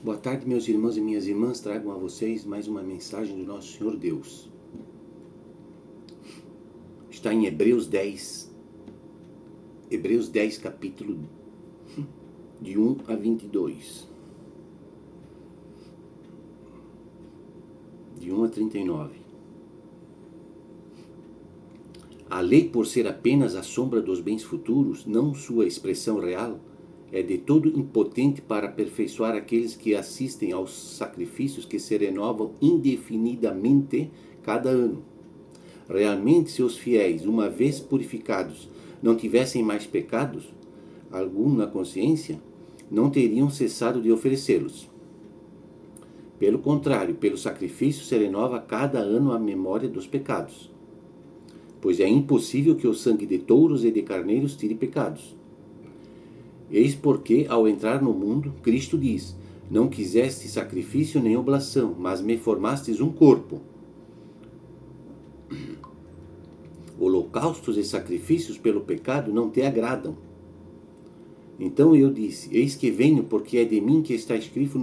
Boa tarde, meus irmãos e minhas irmãs. Trago a vocês mais uma mensagem do nosso Senhor Deus. Está em Hebreus 10, capítulo de 1 a 22. De 1 a 39. A lei, por ser apenas a sombra dos bens futuros, não sua expressão real, é de todo impotente para aperfeiçoar aqueles que assistem aos sacrifícios que se renovam indefinidamente cada ano. Realmente, se os fiéis, uma vez purificados, não tivessem mais pecados algum na consciência, não teriam cessado de oferecê-los. Pelo contrário, pelo sacrifício se renova cada ano a memória dos pecados, pois é impossível que o sangue de touros e de carneiros tire pecados. Eis porque, ao entrar no mundo, Cristo diz: não quiseste sacrifício nem oblação, mas me formastes um corpo. Holocaustos e sacrifícios pelo pecado não te agradam. Então eu disse: eis que venho, porque é de mim que está escrito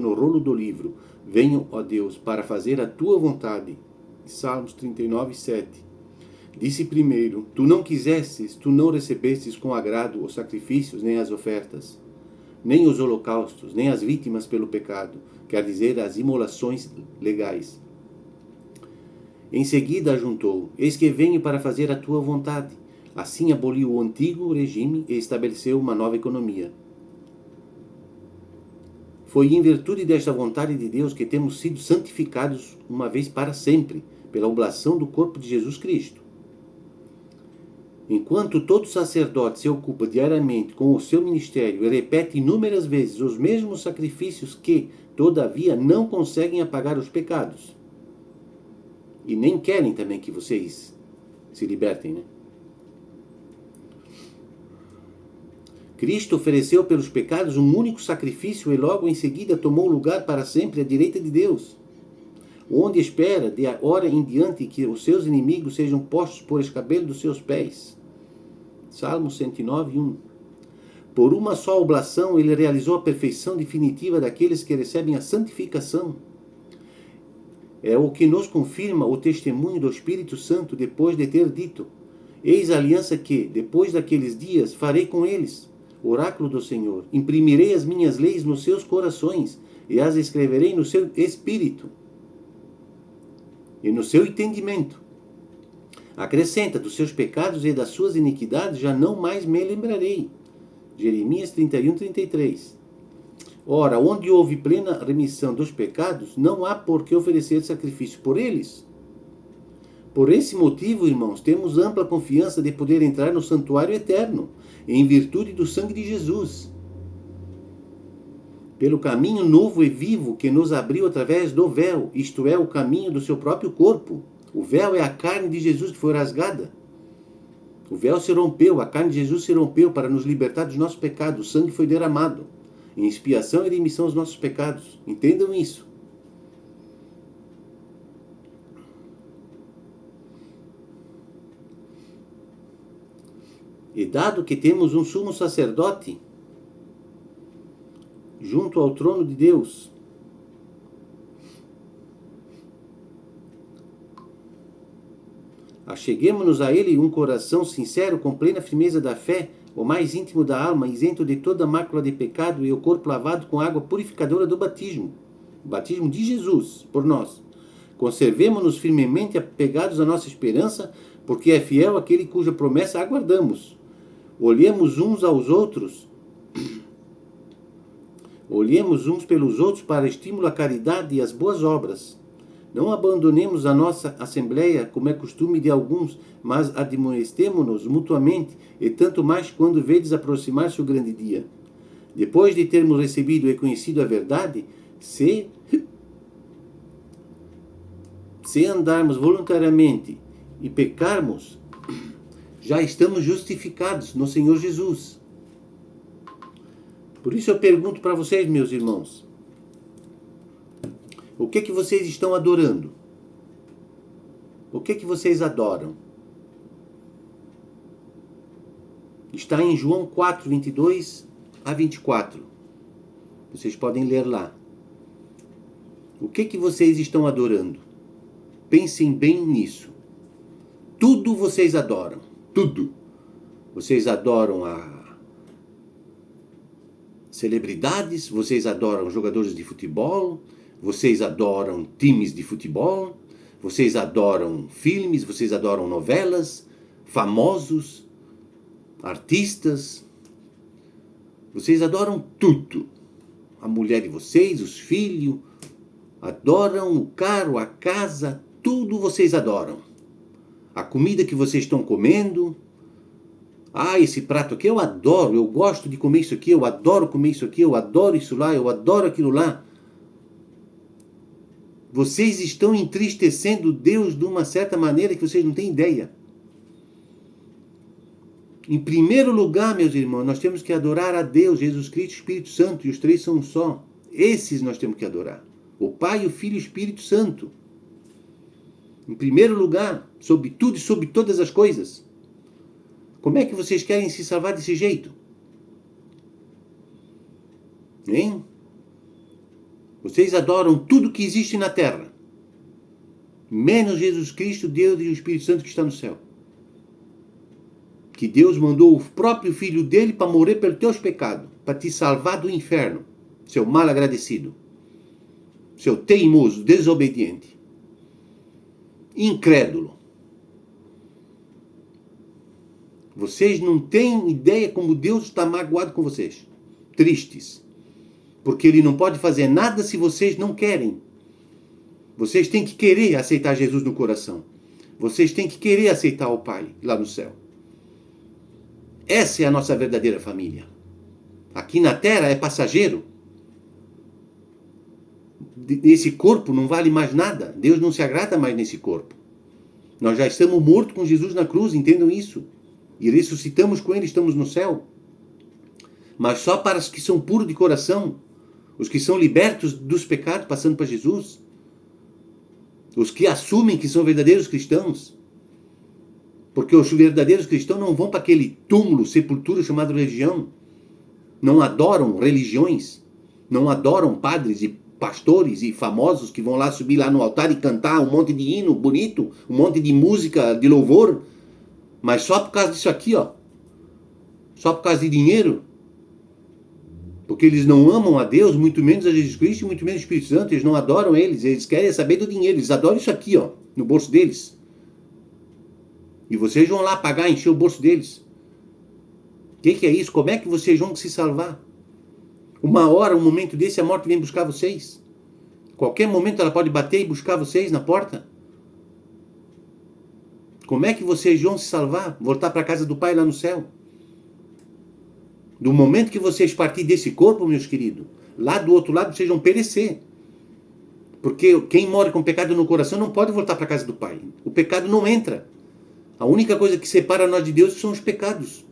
no rolo do livro. Venho, ó Deus, para fazer a tua vontade. Salmos 39, 7. Disse primeiro: tu não quisestes, tu não recebestes com agrado os sacrifícios, nem as ofertas, nem os holocaustos, nem as vítimas pelo pecado, quer dizer, as imolações legais. Em seguida ajuntou: eis que venho para fazer a tua vontade. Assim aboliu o antigo regime e estabeleceu uma nova economia. Foi em virtude desta vontade de Deus que temos sido santificados uma vez para sempre, pela oblação do corpo de Jesus Cristo. Enquanto todo sacerdote se ocupa diariamente com o seu ministério e repete inúmeras vezes os mesmos sacrifícios que, todavia, não conseguem apagar os pecados. E nem querem também que vocês se libertem, né? Cristo ofereceu pelos pecados um único sacrifício e logo em seguida tomou lugar para sempre à direita de Deus, onde espera de hora em diante que os seus inimigos sejam postos por escabelo dos seus pés. Salmo 109, 1. Por uma só oblação ele realizou a perfeição definitiva daqueles que recebem a santificação. É o que nos confirma o testemunho do Espírito Santo depois de ter dito: eis a aliança que, depois daqueles dias, farei com eles. Oráculo do Senhor: imprimirei as minhas leis nos seus corações e as escreverei no seu espírito e no seu entendimento. Acrescenta: dos seus pecados e das suas iniquidades já não mais me lembrarei. Jeremias 31, 33. Ora, onde houve plena remissão dos pecados, não há por que oferecer sacrifício por eles. Por esse motivo, irmãos, temos ampla confiança de poder entrar no santuário eterno, em virtude do sangue de Jesus, pelo caminho novo e vivo que nos abriu através do véu, isto é, o caminho do seu próprio corpo. O véu é a carne de Jesus que foi rasgada. O véu se rompeu, a carne de Jesus se rompeu para nos libertar dos nossos pecados. O sangue foi derramado em expiação e remissão dos nossos pecados. Entendam isso. E dado que temos um sumo sacerdote junto ao trono de Deus, acheguemo-nos a ele um coração sincero, com plena firmeza da fé, o mais íntimo da alma, isento de toda mácula de pecado, e o corpo lavado com água purificadora do batismo, o batismo de Jesus por nós. Conservemo-nos firmemente apegados à nossa esperança, porque é fiel aquele cuja promessa aguardamos. Olhemos uns pelos outros para estímulo à caridade e às boas obras. Não abandonemos a nossa assembleia, como é costume de alguns, mas admoestemo-nos mutuamente, e tanto mais quando vedes aproximar-se o grande dia. Depois de termos recebido e conhecido a verdade, se andarmos voluntariamente e pecarmos, já estamos justificados no Senhor Jesus. Por isso eu pergunto para vocês, meus irmãos: o que vocês estão adorando? O que vocês adoram? Está em João 4, 22 a 24. Vocês podem ler lá. O que vocês estão adorando? Pensem bem nisso. Tudo vocês adoram. Tudo. Vocês adoram a celebridades, vocês adoram jogadores de futebol, vocês adoram times de futebol, vocês adoram filmes, vocês adoram novelas, famosos, artistas. Vocês adoram tudo. A mulher de vocês, os filhos, adoram o carro, a casa, tudo vocês adoram. A comida que vocês estão comendo. Ah, esse prato aqui eu adoro, eu gosto de comer isso aqui, eu adoro comer isso aqui, eu adoro isso lá, eu adoro aquilo lá. Vocês estão entristecendo Deus de uma certa maneira que vocês não têm ideia. Em primeiro lugar, meus irmãos, nós temos que adorar a Deus, Jesus Cristo e o Espírito Santo, e os três são um só. Esses nós temos que adorar. O Pai, o Filho e o Espírito Santo. Em primeiro lugar, sobre tudo e sobre todas as coisas. Como é que vocês querem se salvar desse jeito? Hein? Vocês adoram tudo que existe na terra, menos Jesus Cristo, Deus e o Espírito Santo que está no céu. Que Deus mandou o próprio Filho dele para morrer pelos teus pecados, para te salvar do inferno, seu mal agradecido, seu teimoso, desobediente, incrédulo. Vocês não têm ideia como Deus está magoado com vocês, tristes, porque Ele não pode fazer nada se vocês não querem. Vocês têm que querer aceitar Jesus no coração. Vocês têm que querer aceitar o Pai lá no céu. Essa é a nossa verdadeira família. Aqui na terra é passageiro. Esse corpo não vale mais nada. Deus não se agrada mais nesse corpo. Nós já estamos mortos com Jesus na cruz, entendam isso. E ressuscitamos com Ele, estamos no céu. Mas só para os que são puros de coração, os que são libertos dos pecados, passando para Jesus, os que assumem que são verdadeiros cristãos, porque os verdadeiros cristãos não vão para aquele túmulo, sepultura chamado religião, não adoram religiões, não adoram padres e pastores e famosos que vão lá subir lá no altar e cantar um monte de hino bonito, um monte de música de louvor, mas só por causa disso aqui, ó, só por causa de dinheiro, porque eles não amam a Deus, muito menos a Jesus Cristo, muito menos o Espírito Santo, eles não adoram eles querem saber do dinheiro, eles adoram isso aqui, ó, no bolso deles. E vocês vão lá pagar, encher o bolso deles. O que é isso? Como é que vocês vão se salvar? Uma hora, um momento desse, a morte vem buscar vocês. Qualquer momento ela pode bater e buscar vocês na porta. Como é que vocês vão se salvar? Voltar para a casa do Pai lá no céu? Do momento que vocês partirem desse corpo, meus queridos, lá do outro lado vocês vão perecer. Porque quem mora com pecado no coração não pode voltar para a casa do Pai. O pecado não entra. A única coisa que separa nós de Deus são os pecados.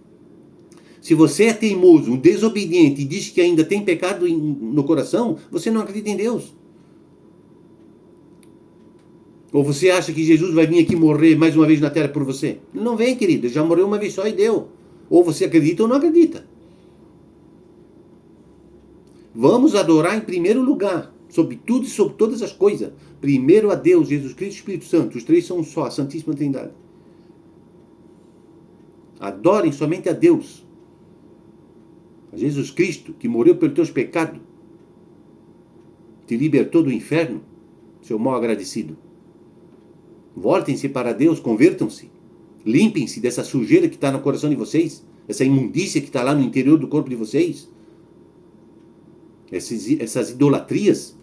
Se você é teimoso, um desobediente e diz que ainda tem pecado no coração, você não acredita em Deus. Ou você acha que Jesus vai vir aqui morrer mais uma vez na terra por você? Ele não vem, querido. Ele já morreu uma vez só e deu. Ou você acredita ou não acredita. Vamos adorar em primeiro lugar, sobre tudo e sobre todas as coisas. Primeiro a Deus, Jesus Cristo e Espírito Santo. Os três são um só, a Santíssima Trindade. Adorem somente a Deus. A Jesus Cristo, que morreu pelos teus pecados, te libertou do inferno, seu mal agradecido. Voltem-se para Deus, convertam-se. Limpem-se dessa sujeira que está no coração de vocês, essa imundícia que está lá no interior do corpo de vocês. Essas idolatrias,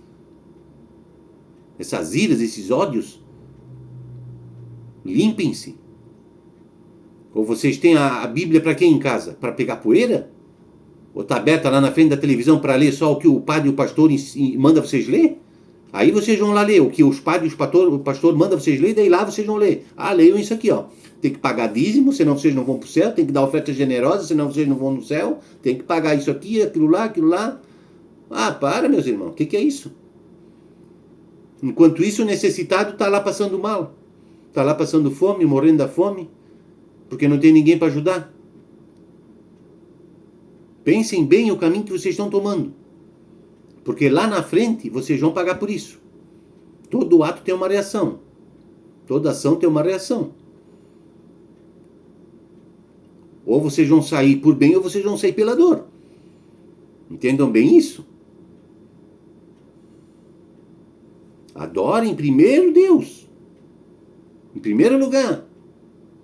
essas iras, esses ódios. Limpem-se. Ou vocês têm a Bíblia para quem em casa? Para pegar poeira? Ou está aberta lá na frente da televisão para ler só o que o padre e o pastor manda vocês ler? Aí vocês vão lá ler o que os padres e o pastor manda vocês ler, daí lá vocês vão ler. Ah, leiam isso aqui, ó. Tem que pagar dízimo, senão vocês não vão para o céu. Tem que dar oferta generosa, senão vocês não vão no céu. Tem que pagar isso aqui, aquilo lá, aquilo lá. Ah, para, meus irmãos. O que é isso? Enquanto isso, o necessitado está lá passando mal. Está lá passando fome, morrendo da fome, porque não tem ninguém para ajudar. Pensem bem o caminho que vocês estão tomando. Porque lá na frente vocês vão pagar por isso. Todo ato tem uma reação. Toda ação tem uma reação. Ou vocês vão sair por bem ou vocês vão sair pela dor. Entendam bem isso? Adorem primeiro Deus. Em primeiro lugar.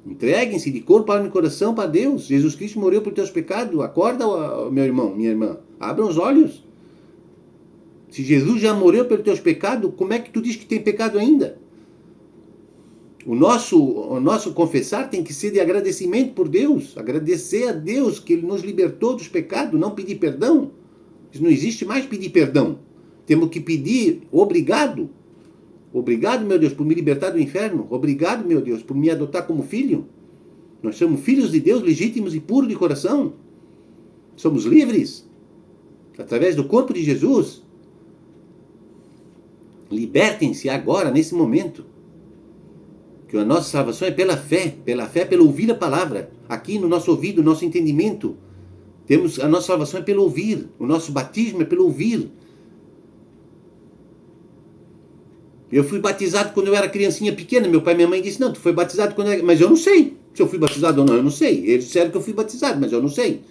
Entreguem-se de corpo, alma e coração para Deus. Jesus Cristo morreu por teus pecados. Acorda, meu irmão, minha irmã. Abra os olhos. Se Jesus já morreu pelos teus pecados, como é que tu diz que tem pecado ainda? O nosso confessar tem que ser de agradecimento por Deus. Agradecer a Deus que Ele nos libertou dos pecados, não pedir perdão. Não existe mais pedir perdão. Temos que pedir obrigado. Obrigado, meu Deus, por me libertar do inferno. Obrigado, meu Deus, por me adotar como filho. Nós somos filhos de Deus, legítimos e puros de coração. Somos livres. Através do corpo de Jesus. Libertem-se agora, nesse momento. Que a nossa salvação é pela fé, pelo ouvir a palavra. Aqui no nosso ouvido, no nosso entendimento. A nossa salvação é pelo ouvir. O nosso batismo é pelo ouvir. Eu fui batizado quando eu era criancinha pequena. Meu pai e minha mãe disseram, não, tu foi batizado quando eu era... Mas eu não sei se eu fui batizado ou não, eu não sei. Eles disseram que eu fui batizado, mas eu não sei.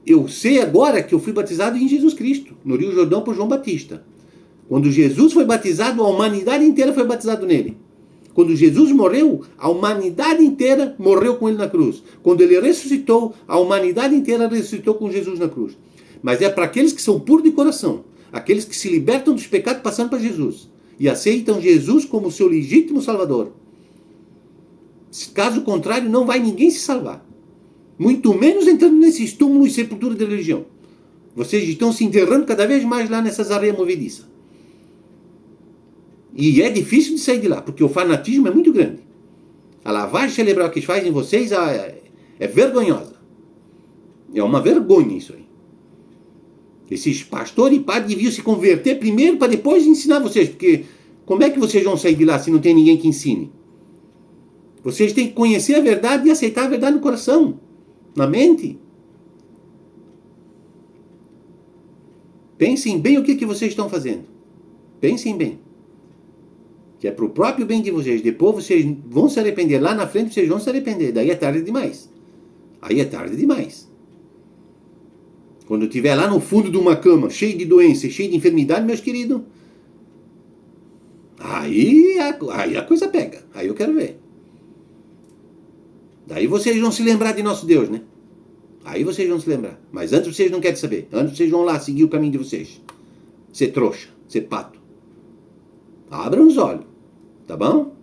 Eu sei agora que eu fui batizado em Jesus Cristo, no Rio Jordão por João Batista. Quando Jesus foi batizado, a humanidade inteira foi batizada nele. Quando Jesus morreu, a humanidade inteira morreu com ele na cruz. Quando ele ressuscitou, a humanidade inteira ressuscitou com Jesus na cruz. Mas é para aqueles que são puros de coração. Aqueles que se libertam dos pecados passando para Jesus. E aceitam Jesus como seu legítimo Salvador. Caso contrário, não vai ninguém se salvar. Muito menos entrando nesses túmulos e sepultura de religião. Vocês estão se enterrando cada vez mais lá nessas areias movediças. E é difícil de sair de lá, porque o fanatismo é muito grande. A lavagem cerebral que eles fazem em vocês é vergonhosa. É uma vergonha isso aí. Esses pastores e padres deviam se converter primeiro para depois ensinar vocês. Porque como é que vocês vão sair de lá se não tem ninguém que ensine? Vocês têm que conhecer a verdade e aceitar a verdade no coração, na mente. Pensem bem o que vocês estão fazendo. Pensem bem. Que é para o próprio bem de vocês. Depois vocês vão se arrepender. Lá na frente vocês vão se arrepender. Daí é tarde demais. Aí é tarde demais. Quando eu estiver lá no fundo de uma cama, cheio de doença, cheio de enfermidade, meus queridos, aí a coisa pega. Aí eu quero ver. Daí vocês vão se lembrar de nosso Deus, né? Aí vocês vão se lembrar. Mas antes vocês não querem saber. Antes vocês vão lá seguir o caminho de vocês. Ser trouxa, ser pato. Abram os olhos. Tá bom?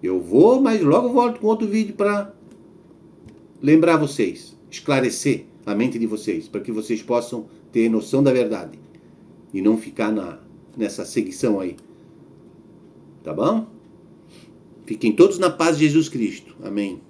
Eu vou, mas logo volto com outro vídeo para lembrar vocês. Esclarecer a mente de vocês, para que vocês possam ter noção da verdade e não ficar nessa seguição aí. Tá bom? Fiquem todos na paz de Jesus Cristo. Amém.